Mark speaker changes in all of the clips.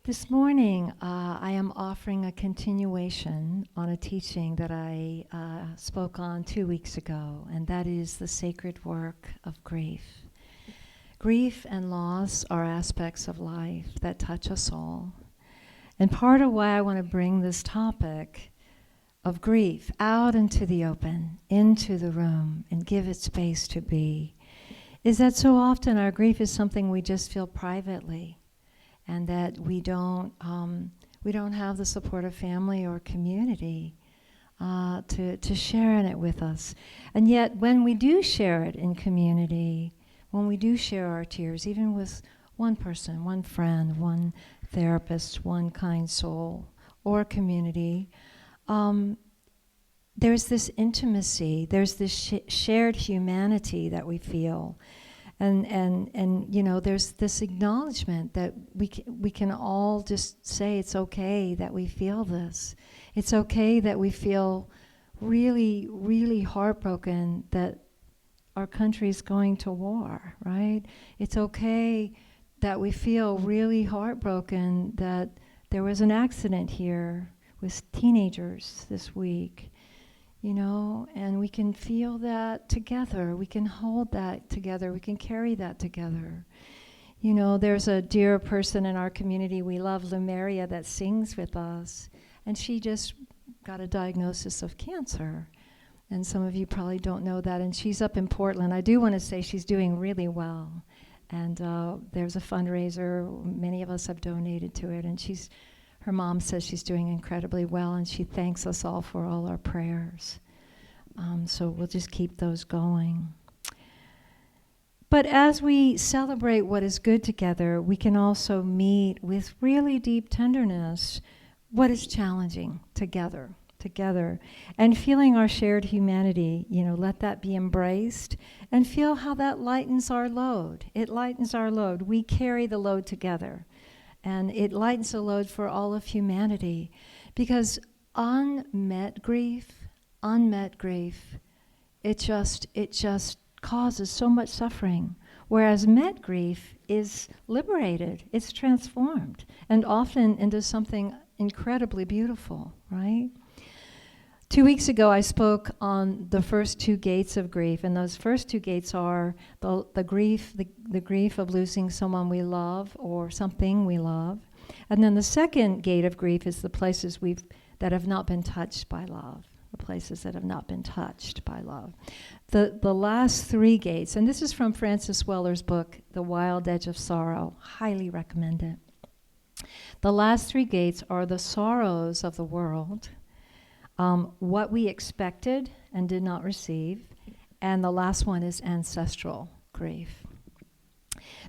Speaker 1: This morning, I am offering a continuation on a teaching that I spoke on 2 weeks ago, and that is the sacred work of grief. Grief and loss are aspects of life that touch us all. And part of why I want to bring this topic of grief out into the open, into the room, and give it space to be, is that so often our grief is something we just feel privately, and that we don't have the support of family or community to share in it with us. And yet, when we do share it in community, when we do share our tears, even with one person, one friend, one therapist, one kind soul, or community, there's this intimacy, there's this shared humanity that we feel. And you know, there's this acknowledgement that we can all just say it's okay that we feel this. It's okay that we feel really, really heartbroken that our country's going to war, right? It's okay that we feel really heartbroken that there was an accident here with teenagers this week. You know, and we can feel that together. We can hold that together. We can carry that together. You know, there's a dear person in our community we love, Lumeria, that sings with us. And she just got a diagnosis of cancer. And some of you probably don't know that. And she's up in Portland. I do want to say she's doing really well. And there's a fundraiser. Many of us have donated to it. And her mom says she's doing incredibly well, and she thanks us all for all our prayers. So we'll just keep those going. But as we celebrate what is good together, we can also meet with really deep tenderness what is challenging together, and feeling our shared humanity, you know, let that be embraced, and feel how that lightens our load. It lightens our load. We carry the load together. And it lightens the load for all of humanity, because unmet grief, it just causes so much suffering. Whereas met grief is liberated, it's transformed, and often into something incredibly beautiful, right? 2 weeks ago, I spoke on the first two gates of grief, and those first two gates are the grief of losing someone we love or something we love, and then the second gate of grief is the places that have not been touched by love, the places that have not been touched by love. The last three gates, and this is from Francis Weller's book, The Wild Edge of Sorrow, highly recommend it. The last three gates are the sorrows of the world, what we expected and did not receive, and the last one is ancestral grief.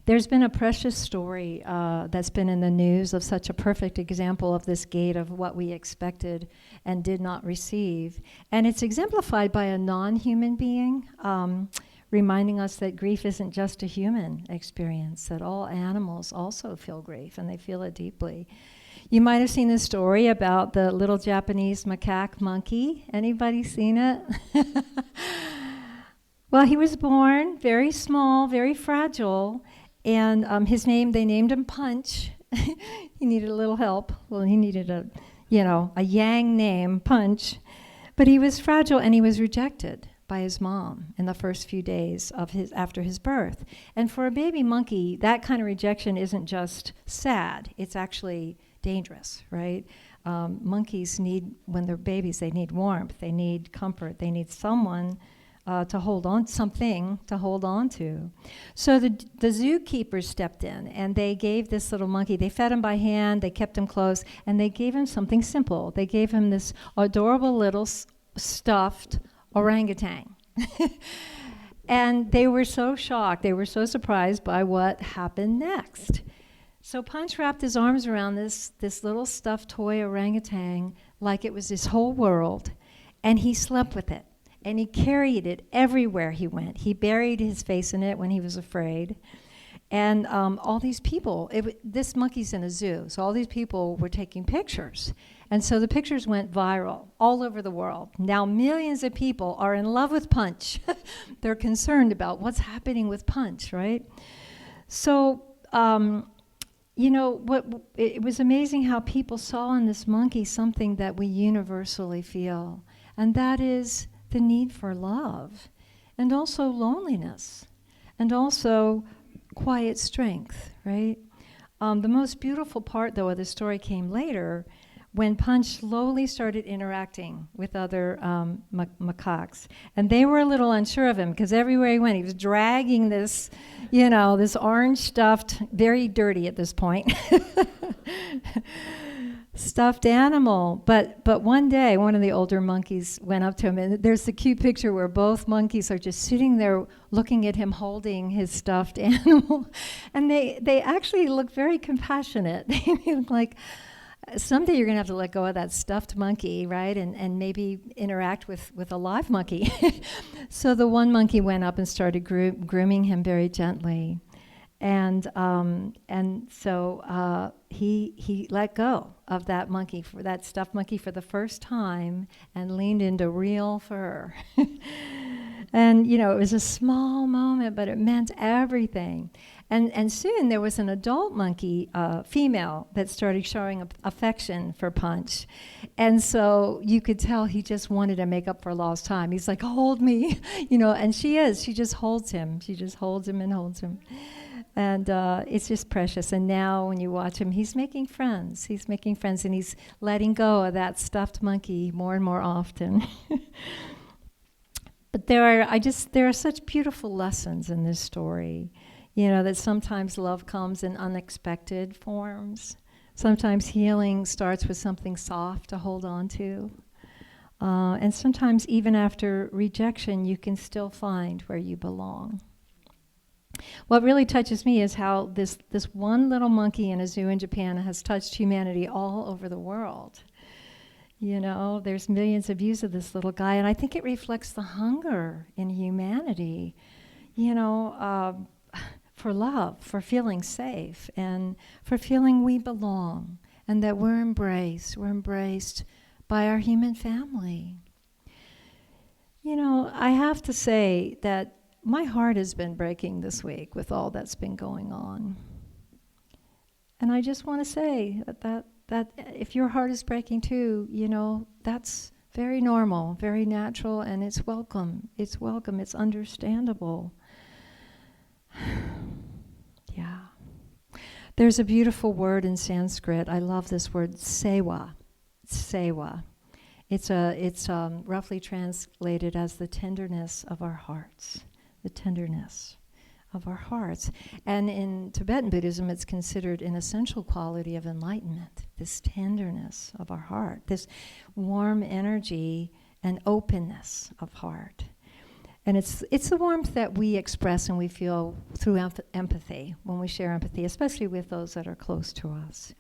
Speaker 1: There's been a precious story that's been in the news of such a perfect example of this gate of what we expected and did not receive, and it's exemplified by a non-human being, reminding us that grief isn't just a human experience, that all animals also feel grief, and they feel it deeply. You might have seen this story about the little Japanese macaque monkey. Anybody seen it? Well, he was born very small, very fragile, and they named him Punch. He needed a little help. Well, he needed a Yang name, Punch. But he was fragile, and he was rejected by his mom in the first few days after his birth. And for a baby monkey, that kind of rejection isn't just sad, it's actually dangerous, right? Monkeys when they're babies, they need warmth, they need comfort, they need someone something to hold on to. So the zookeepers stepped in, and they gave this little monkey, they fed him by hand, they kept him close, and they gave him something simple. They gave him this adorable little stuffed orangutan. And they were so shocked, they were so surprised by what happened next. So Punch wrapped his arms around this little stuffed toy orangutan like it was his whole world, and he slept with it, and he carried it everywhere he went. He buried his face in it when he was afraid. And all these people, this monkey's in a zoo, so all these people were taking pictures. And so the pictures went viral all over the world. Now millions of people are in love with Punch. They're concerned about what's happening with Punch, right? So, you know, it was amazing how people saw in this monkey something that we universally feel, and that is the need for love, and also loneliness, and also quiet strength, right? The most beautiful part, though, of the story came later, when Punch slowly started interacting with other macaques. And they were a little unsure of him, because everywhere he went, he was dragging this, you know, this orange stuffed, very dirty at this point, stuffed animal. But one day, one of the older monkeys went up to him, and there's the cute picture where both monkeys are just sitting there looking at him holding his stuffed animal. And they actually look very compassionate. They look like, someday you're going to have to let go of that stuffed monkey, right? And maybe interact with a live monkey. So the one monkey went up and started grooming him very gently. And so he let go of that monkey, for that stuffed monkey, for the first time, and leaned into real fur. And, you know, it was a small moment, but it meant everything. And soon there was an adult monkey, female, that started showing affection for Punch. And so you could tell he just wanted to make up for lost time. He's like, hold me, you know, and she just holds him. She just holds him and holds him. And it's just precious. And now when you watch him, he's making friends. He's making friends, and he's letting go of that stuffed monkey more and more often. But there are such beautiful lessons in this story. You know, that sometimes love comes in unexpected forms. Sometimes healing starts with something soft to hold on to. And sometimes even after rejection, you can still find where you belong. What really touches me is how this one little monkey in a zoo in Japan has touched humanity all over the world. You know, there's millions of views of this little guy, and I think it reflects the hunger in humanity, you know, for love, for feeling safe, and for feeling we belong, and that we're embraced by our human family. You know, I have to say that my heart has been breaking this week with all that's been going on. And I just want to say that if your heart is breaking too, you know, that's very normal, very natural, and it's welcome. It's welcome. It's understandable. Yeah. There's a beautiful word in Sanskrit. I love this word, sewa. Sewa. It's roughly translated as the tenderness of our hearts. The tenderness of our hearts. And in Tibetan Buddhism, it's considered an essential quality of enlightenment, this tenderness of our heart, this warm energy and openness of heart. And it's the warmth that we express and we feel through empathy, when we share empathy, especially with those that are close to us.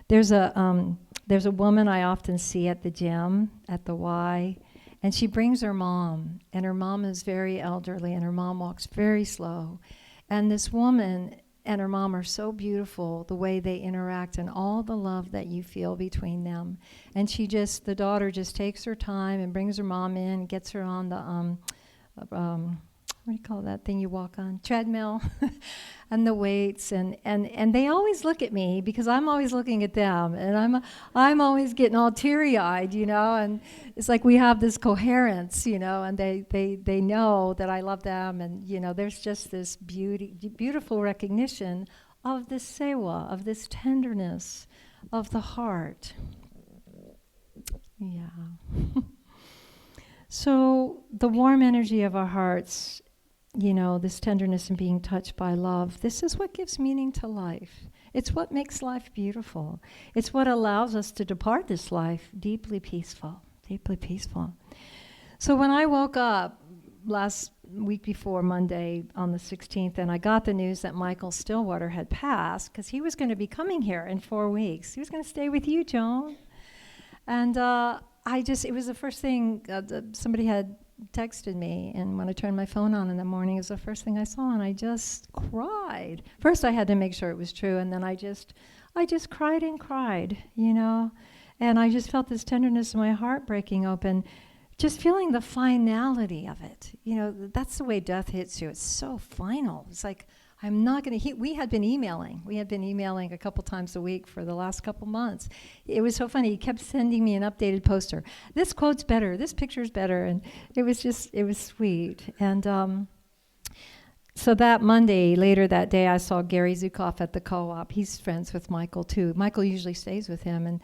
Speaker 1: There's a woman I often see at the gym, at the Y, and she brings her mom, and her mom is very elderly, and her mom walks very slow. And this woman and her mom are so beautiful, the way they interact and all the love that you feel between them. And the daughter just takes her time and brings her mom in, gets her on the, what do you call that thing you walk on? Treadmill. And the weights, and they always look at me because I'm always looking at them, and I'm always getting all teary-eyed, you know, and it's like we have this coherence, you know, and they know that I love them, and you know, there's just this beautiful recognition of this sewa, of this tenderness of the heart. Yeah. So the warm energy of our hearts, you know, this tenderness and being touched by love, this is what gives meaning to life. It's what makes life beautiful. It's what allows us to depart this life deeply peaceful, deeply peaceful. So when I woke up last week before Monday on the 16th, and I got the news that Michael Stillwater had passed, because he was going to be coming here in 4 weeks. He was going to stay with you, Joan. And it was the first thing somebody had texted me, and when I turned my phone on in the morning, it was the first thing I saw, and I just cried. First, I had to make sure it was true, and then I just cried and cried, you know, and I just felt this tenderness in my heart breaking open, just feeling the finality of it. You know, that's the way death hits you. It's so final. It's like, I'm not going to, we had been emailing. We had been emailing a couple times a week for the last couple months. It was so funny. He kept sending me an updated poster. This quote's better. This picture's better. And it was sweet. And so that Monday, later that day, I saw Gary Zukoff at the co-op. He's friends with Michael, too. Michael usually stays with him.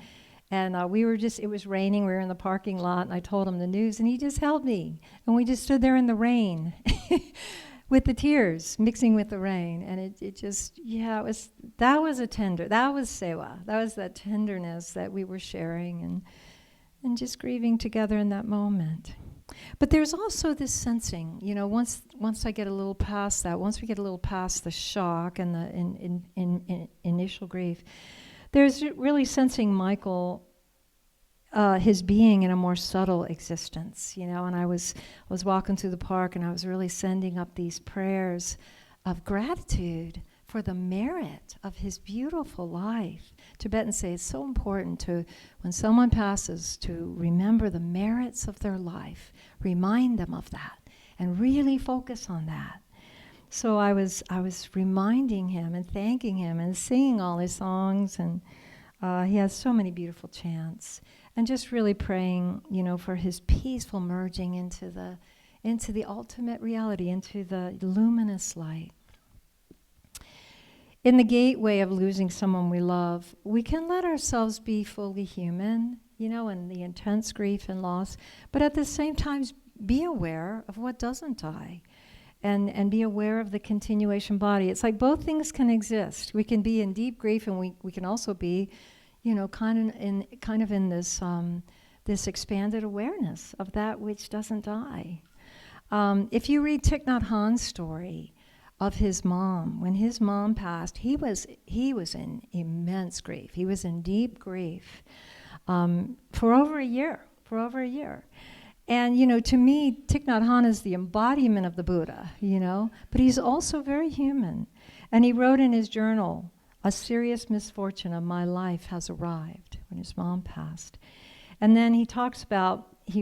Speaker 1: And we were just, it was raining. We were in the parking lot, and I told him the news, and he just held me. And we just stood there in the rain with the tears mixing with the rain. And it just, that was a tender, that was sewa. That was that tenderness that we were sharing and just grieving together in that moment. But there's also this sensing, once I get a little past that, once we get a little past the shock and the initial grief, there's really sensing Michael, his being in a more subtle existence, and I was walking through the park, and I was really sending up these prayers of gratitude for the merit of his beautiful life. Tibetans say it's so important to, when someone passes, to remember the merits of their life, remind them of that, and really focus on that. So I was reminding him and thanking him and singing all his songs, and he has so many beautiful chants, and just really praying, for his peaceful merging into the ultimate reality, into the luminous light. In the gateway of losing someone we love, we can let ourselves be fully human, in the intense grief and loss, but at the same time be aware of what doesn't die, and be aware of the continuation body. It's like both things can exist. We can be in deep grief, and we can also be, kind of in this this expanded awareness of that which doesn't die. If you read Thich Nhat Hanh's story of his mom, when his mom passed, he was in immense grief. He was in deep grief for over a year. And, to me, Thich Nhat Hanh is the embodiment of the Buddha, but he's also very human. And he wrote in his journal, "A serious misfortune of my life has arrived," when his mom passed. And then he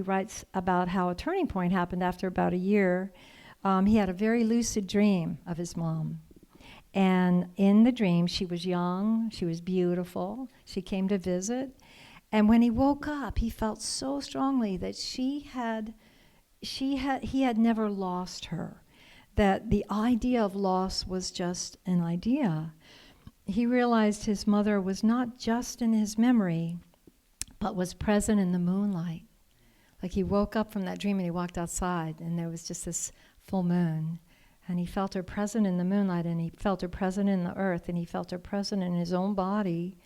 Speaker 1: writes about how a turning point happened after about a year. He had a very lucid dream of his mom. And in the dream, she was young, she was beautiful, she came to visit. And when he woke up, he felt so strongly that he had never lost her, that the idea of loss was just an idea. He realized his mother was not just in his memory, but was present in the moonlight. Like he woke up from that dream and he walked outside, and there was just this full moon, and he felt her present in the moonlight, and he felt her present in the earth, and he felt her present in his own body,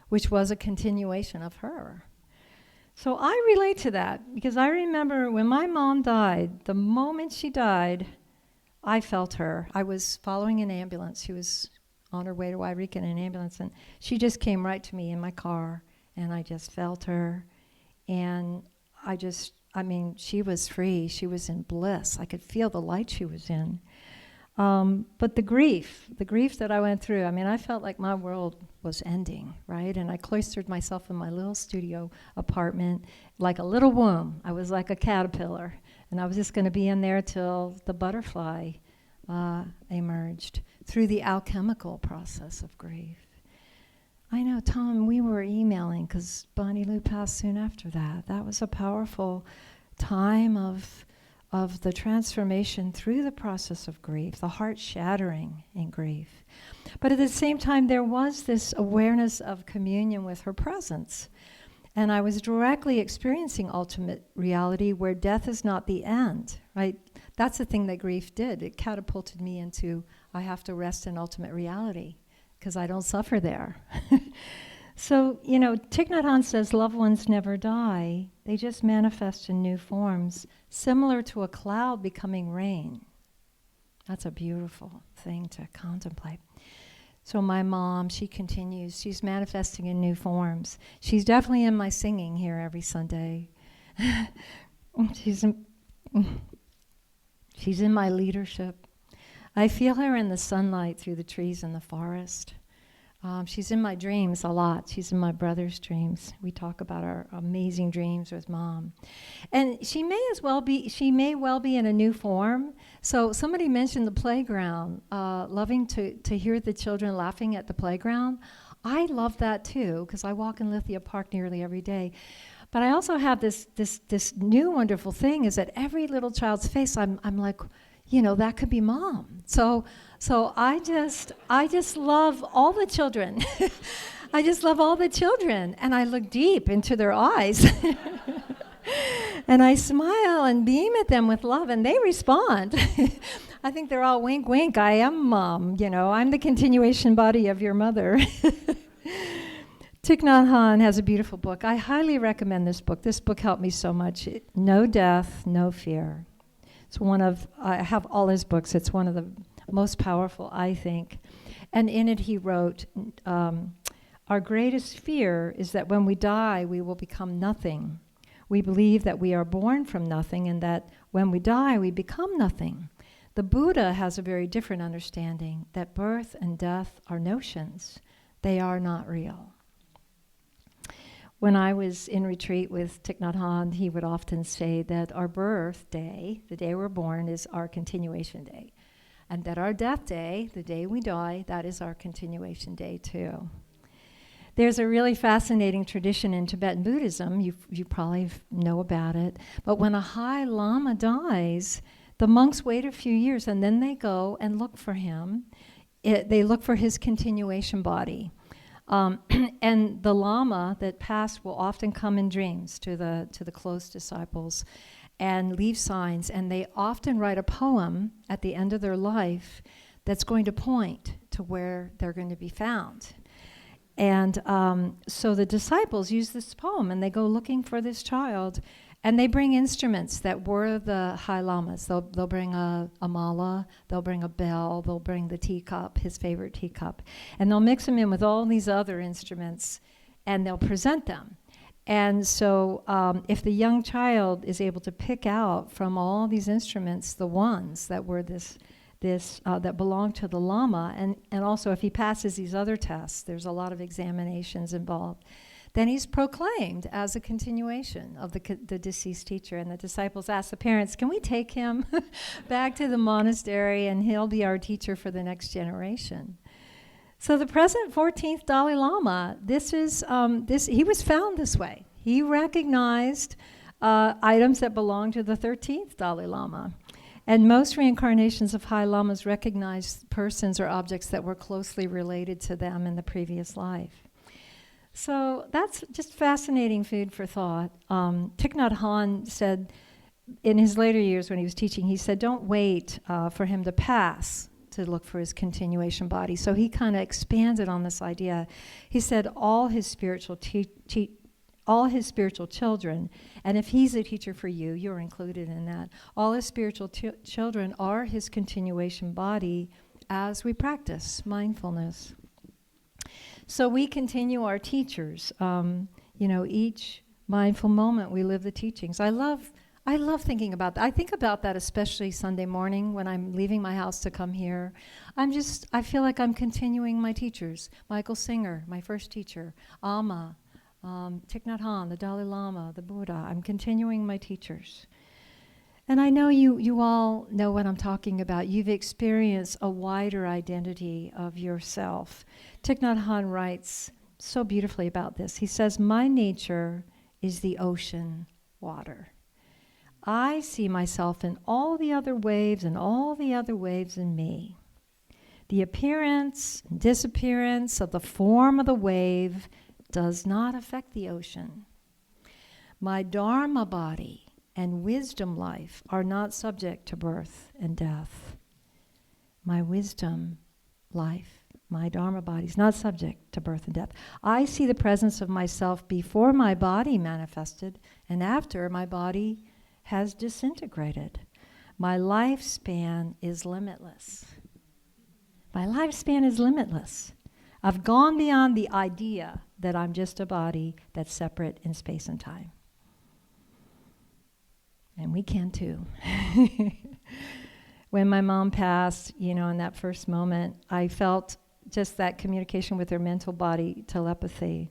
Speaker 1: which was a continuation of her. So I relate to that, because I remember when my mom died, the moment she died, I felt her. I was following an ambulance. She was on her way to Wairika in an ambulance, and she just came right to me in my car, and I just felt her, and she was free. She was in bliss. I could feel the light she was in. But the grief that I went through, I felt like my world was ending, right? And I cloistered myself in my little studio apartment like a little womb. I was like a caterpillar, and I was just going to be in there till the butterfly emerged through the alchemical process of grief. I know, Tom, we were emailing because Bonnie Lou passed soon after that. That was a powerful time of the transformation through the process of grief, the heart shattering in grief. But at the same time, there was this awareness of communion with her presence. And I was directly experiencing ultimate reality where death is not the end, right? That's the thing that grief did. It catapulted me into, I have to rest in ultimate reality because I don't suffer there. So, Thich Nhat Hanh says loved ones never die. They just manifest in new forms, similar to a cloud becoming rain. That's a beautiful thing to contemplate. So my mom, she continues. She's manifesting in new forms. She's definitely in my singing here every Sunday. She's in my leadership. I feel her in the sunlight through the trees in the forest. She's in my dreams a lot. She's in my brother's dreams. We talk about our amazing dreams with Mom. And she may well be in a new form. So somebody mentioned the playground, loving to hear the children laughing at the playground. I love that too, because I walk in Lithia Park nearly every day. But I also have this new wonderful thing is that every little child's face, I'm like, that could be Mom. So I just love all the children. I just love all the children, and I look deep into their eyes. And I smile and beam at them with love, and they respond. I think they're all wink, wink. I am Mom. I'm the continuation body of your mother. Thich Nhat Hanh has a beautiful book. I highly recommend this book. This book helped me so much. No Death, No Fear. I have all his books. It's one of the most powerful, I think. And in it he wrote, our greatest fear is that when we die, we will become nothing. We believe that we are born from nothing and that when we die, we become nothing. The Buddha has a very different understanding that birth and death are notions. They are not real. When I was in retreat with Thich Nhat Hanh, he would often say that our birth day, the day we're born, is our continuation day. And that our death day, the day we die, that is our continuation day too. There's a really fascinating tradition in Tibetan Buddhism, you probably know about it, but when a high lama dies, the monks wait a few years and then they go and look for him. They look for his continuation body. And the Lama that passed will often come in dreams to the close disciples and leave signs, and they often write a poem at the end of their life that's going to point to where they're going to be found. And so the disciples use this poem, and they go looking for this child, and they bring instruments that were the high lamas. They'll bring a mala, they'll bring a bell, they'll bring the teacup, his favorite teacup, and they'll mix them in with all these other instruments, and they'll present them. And so if the young child is able to pick out from all these instruments the ones that were that belong to the lama, and also if he passes these other tests, there's a lot of examinations involved, then he's proclaimed as a continuation of the deceased teacher. And the disciples ask the parents, can we take him back to the monastery and he'll be our teacher for the next generation? So the present 14th Dalai Lama, he was found this way. He recognized items that belong to the 13th Dalai Lama. And most reincarnations of high lamas recognize persons or objects that were closely related to them in the previous life. So that's just fascinating food for thought. Thich Nhat Hanh said in his later years when he was teaching, he said, don't wait for him to pass to look for his continuation body. So he kind of expanded on this idea. He said all his spiritual children, and if he's a teacher for you, you're included in that. All his spiritual children are his continuation body as we practice mindfulness. So we continue our teachers. Each mindful moment we live the teachings. I love thinking about that. I think about that especially Sunday morning when I'm leaving my house to come here. I feel like I'm continuing my teachers. Michael Singer, my first teacher. Amma, Thich Nhat Hanh, the Dalai Lama, the Buddha. I'm continuing my teachers. And I know you all know what I'm talking about. You've experienced a wider identity of yourself. Thich Nhat Hanh writes so beautifully about this. He says, my nature is the ocean water. I see myself in all the other waves and all the other waves in me. The appearance and disappearance of the form of the wave does not affect the ocean. My Dharma body and wisdom life are not subject to birth and death. My wisdom life, my Dharma body is not subject to birth and death. I see the presence of myself before my body manifested and after my body has disintegrated. My lifespan is limitless. My lifespan is limitless. I've gone beyond the idea that I'm just a body that's separate in space and time. And we can too. When my mom passed, in that first moment, I felt just that communication with her mental body, telepathy.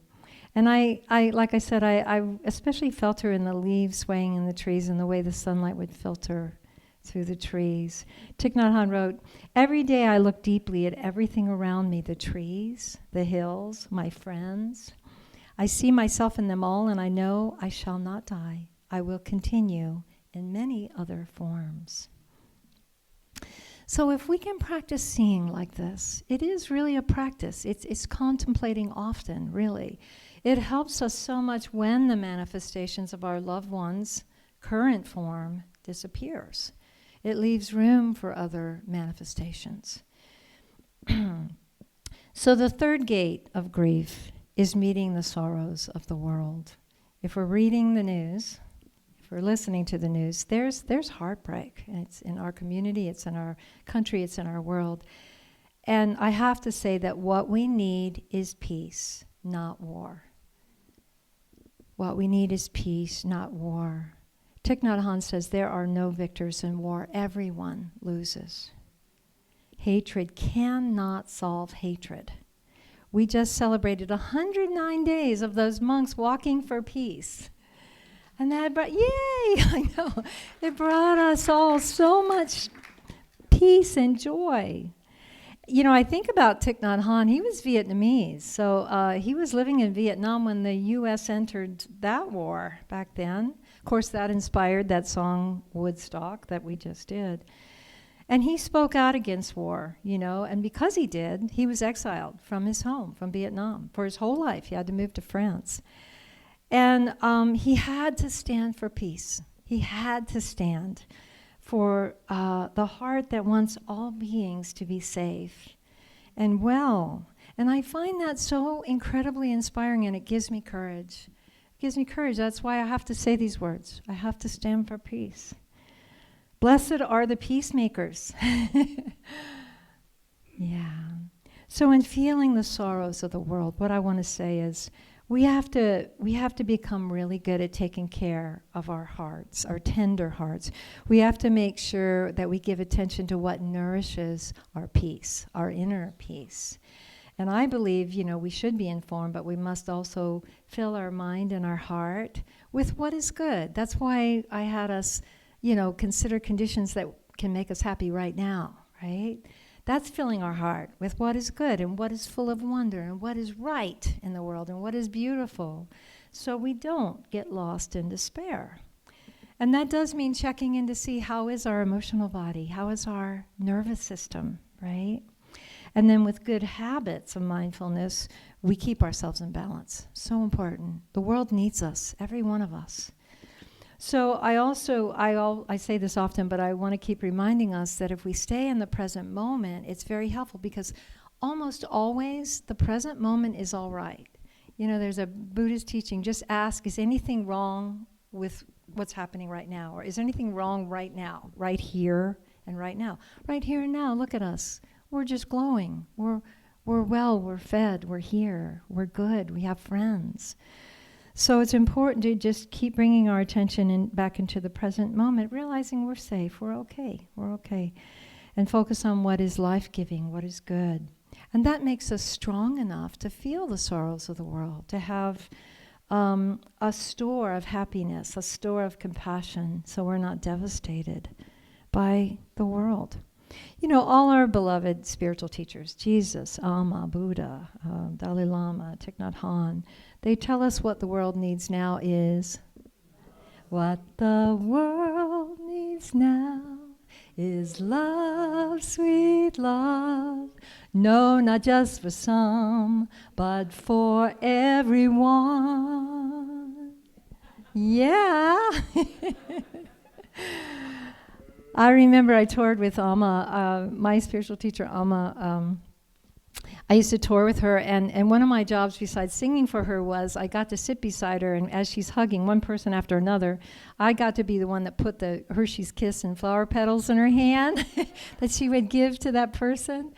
Speaker 1: And I like I said, I especially felt her in the leaves swaying in the trees and the way the sunlight would filter through the trees. Thich Nhat Hanh wrote, "Every day I look deeply at everything around me, the trees, the hills, my friends. I see myself in them all, and I know I shall not die. I will continue in many other forms." So if we can practice seeing like this, it is really a practice. It's contemplating often, really. It helps us so much when the manifestations of our loved ones' current form disappears. It leaves room for other manifestations. So the third gate of grief is meeting the sorrows of the world. If we're reading the news, if we're listening to the news, there's heartbreak. It's in our community, it's in our country, it's in our world. And I have to say that what we need is peace, not war. What we need is peace, not war. Thich Nhat Hanh says there are no victors in war. Everyone loses. Hatred cannot solve hatred. We just celebrated 109 days of those monks walking for peace. And that brought, yay, I know, it brought us all so much peace and joy. You know, I think about Thich Nhat Hanh, he was Vietnamese. So he was living in Vietnam when the U.S. entered that war back then. Of course, that inspired that song, Woodstock, that we just did. And he spoke out against war, you know, and because he did, he was exiled from his home, from Vietnam, for his whole life. He had to move to France. And he had to stand for peace. He had to stand for the heart that wants all beings to be safe and well. And I find that so incredibly inspiring, and it gives me courage. It gives me courage. That's why I have to say these words. I have to stand for peace. Blessed are the peacemakers. Yeah. So in feeling the sorrows of the world, what I want to say is we have to become really good at taking care of our hearts, our tender hearts. We have to make sure that we give attention to what nourishes our peace, our inner peace. And I believe, you know, we should be informed, but we must also fill our mind and our heart with what is good. That's why I had us, you know, consider conditions that can make us happy right now, right? That's filling our heart with what is good and what is full of wonder and what is right in the world and what is beautiful, so we don't get lost in despair. And that does mean checking in to see how is our emotional body, how is our nervous system, right? And then with good habits of mindfulness, we keep ourselves in balance. So important. The world needs us, every one of us. So I say this often, but I want to keep reminding us that if we stay in the present moment, it's very helpful, because almost always the present moment is all right. You know, there's a Buddhist teaching, just ask, is anything wrong with what's happening right now? Or is anything wrong right now, right here and right now? Right here and now, look at us. We're just glowing. We're well, we're fed, we're here, we're good, we have friends. So it's important to just keep bringing our attention back into the present moment, realizing we're safe, we're okay, and focus on what is life-giving, what is good. And that makes us strong enough to feel the sorrows of the world, to have a store of happiness, a store of compassion, so we're not devastated by the world. You know, all our beloved spiritual teachers, Jesus, Amma, Buddha, Dalai Lama, Thich Nhat Hanh, they tell us what the world needs now is, what the world needs now is love, sweet love. No, not just for some, but for everyone. Yeah. I remember I toured with Amma, my spiritual teacher, Amma. I used to tour with her, and one of my jobs besides singing for her was I got to sit beside her, and as she's hugging one person after another, I got to be the one that put the Hershey's Kiss and flower petals in her hand that she would give to that person.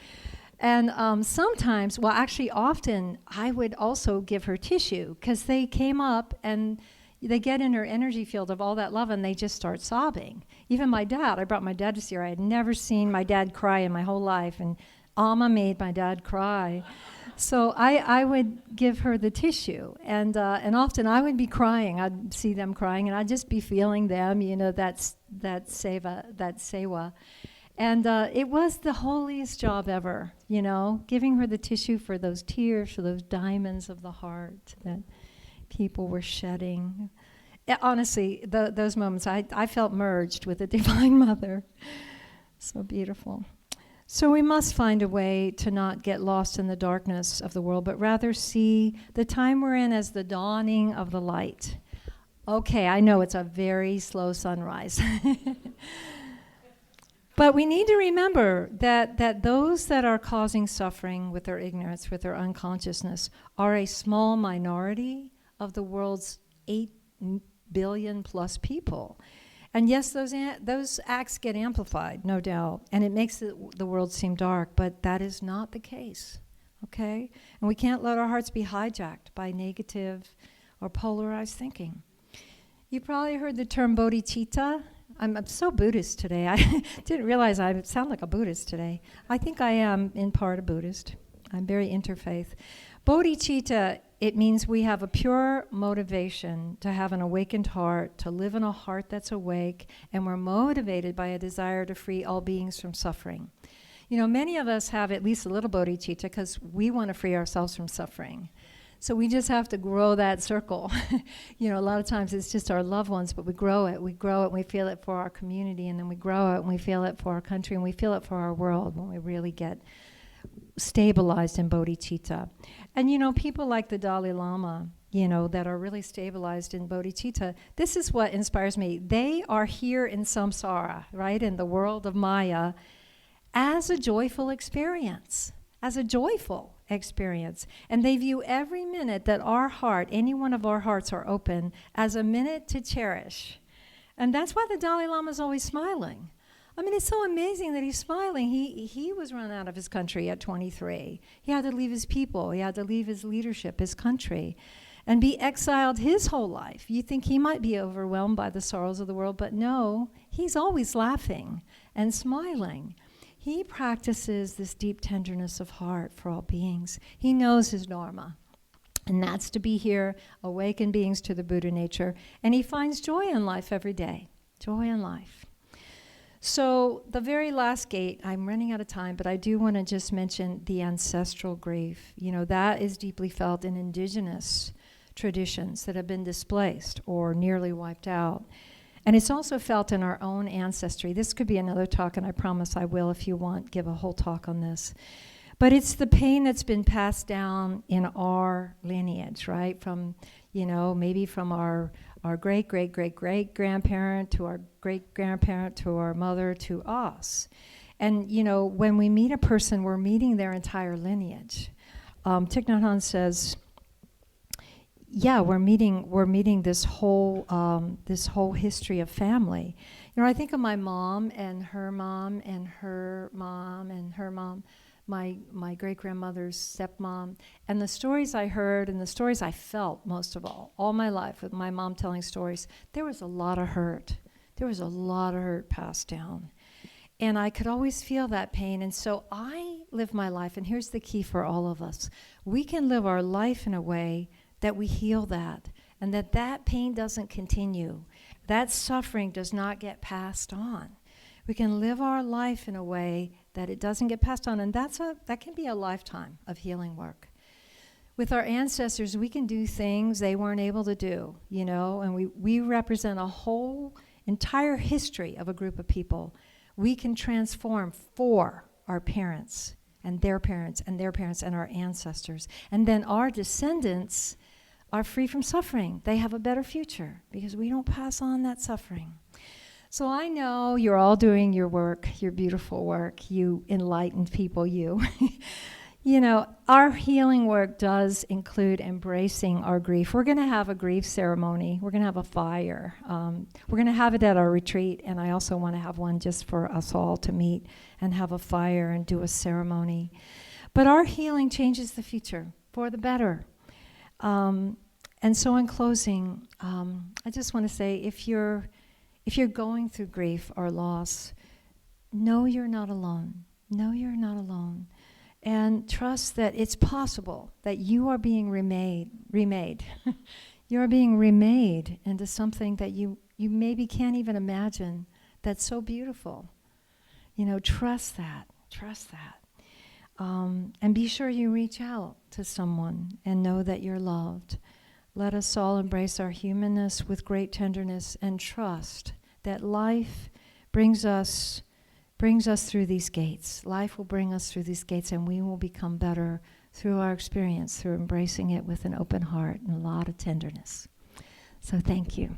Speaker 1: And sometimes, well, actually often, I would also give her tissue, because they came up and they get in her energy field of all that love and they just start sobbing. Even my dad, I brought my dad to see her. I had never seen my dad cry in my whole life, and Alma made my dad cry. So I would give her the tissue, and often I would be crying. I'd see them crying, and I'd just be feeling them, that sewa. And it was the holiest job ever, giving her the tissue for those tears, for those diamonds of the heart that people were shedding. Honestly, those moments, I felt merged with the Divine Mother. So beautiful. So we must find a way to not get lost in the darkness of the world, but rather see the time we're in as the dawning of the light. Okay, I know it's a very slow sunrise. But we need to remember that those that are causing suffering with their ignorance, with their unconsciousness, are a small minority of the world's 8 billion plus people. And yes, those acts get amplified, no doubt, and it makes the world seem dark, but that is not the case, okay? And we can't let our hearts be hijacked by negative or polarized thinking. You probably heard the term bodhicitta. I'm so Buddhist today. I didn't realize I sound like a Buddhist today. I think I am in part a Buddhist. I'm very interfaith. Bodhicitta, it means we have a pure motivation to have an awakened heart, to live in a heart that's awake, and we're motivated by a desire to free all beings from suffering. Many of us have at least a little bodhicitta because we want to free ourselves from suffering. So we just have to grow that circle. A lot of times it's just our loved ones, but we grow it, and we feel it for our community, and then we grow it, and we feel it for our country, and we feel it for our world when we really get stabilized in bodhicitta. And people like the Dalai Lama, that are really stabilized in bodhicitta, this is what inspires me. They are here in samsara, right, in the world of Maya, as a joyful experience. And they view every minute that our heart, any one of our hearts are open, as a minute to cherish. And that's why the Dalai Lama is always smiling. I mean, it's so amazing that he's smiling. He was run out of his country at 23. He had to leave his people. He had to leave his leadership, his country, and be exiled his whole life. You think he might be overwhelmed by the sorrows of the world, but no, he's always laughing and smiling. He practices this deep tenderness of heart for all beings. He knows his dharma, and that's to be here, awakened beings to the Buddha nature, and he finds joy in life every day, joy in life. So the very last gate, I'm running out of time, but I do want to just mention the ancestral grief. That is deeply felt in indigenous traditions that have been displaced or nearly wiped out. And it's also felt in our own ancestry. This could be another talk, and I promise I will, if you want, give a whole talk on this. But it's the pain that's been passed down in our lineage, right? From, maybe from our great-great-great-great-grandparent to our great-grandparent to our mother to us. And, when we meet a person, we're meeting their entire lineage. Thich Nhat Hanh says, yeah, we're meeting this whole history of family. I think of my mom and her mom and her mom and her mom, my great-grandmother's stepmom, and the stories I heard and the stories I felt most of all my life with my mom telling stories, there was a lot of hurt. There was a lot of hurt passed down. And I could always feel that pain. And so I live my life, and here's the key for all of us. We can live our life in a way that we heal that, and that pain doesn't continue. That suffering does not get passed on. We can live our life in a way that it doesn't get passed on, and that can be a lifetime of healing work. With our ancestors, we can do things they weren't able to do, and we represent a whole entire history of a group of people. We can transform for our parents and their parents and their parents and our ancestors. And then our descendants are free from suffering. They have a better future because we don't pass on that suffering. So I know you're all doing your work, your beautiful work, you enlightened people, you. Our healing work does include embracing our grief. We're going to have a grief ceremony. We're going to have a fire. We're going to have it at our retreat, and I also want to have one just for us all to meet and have a fire and do a ceremony. But our healing changes the future for the better. And so in closing, I just want to say, if you're going through grief or loss, know you're not alone. Know you're not alone. And trust that it's possible that you are being remade. You're being remade into something that you maybe can't even imagine, that's so beautiful. Trust that. Trust that. And be sure you reach out to someone and know that you're loved. Let us all embrace our humanness with great tenderness and trust that life brings us through these gates. Life will bring us through these gates, and we will become better through our experience, through embracing it with an open heart and a lot of tenderness. So thank you.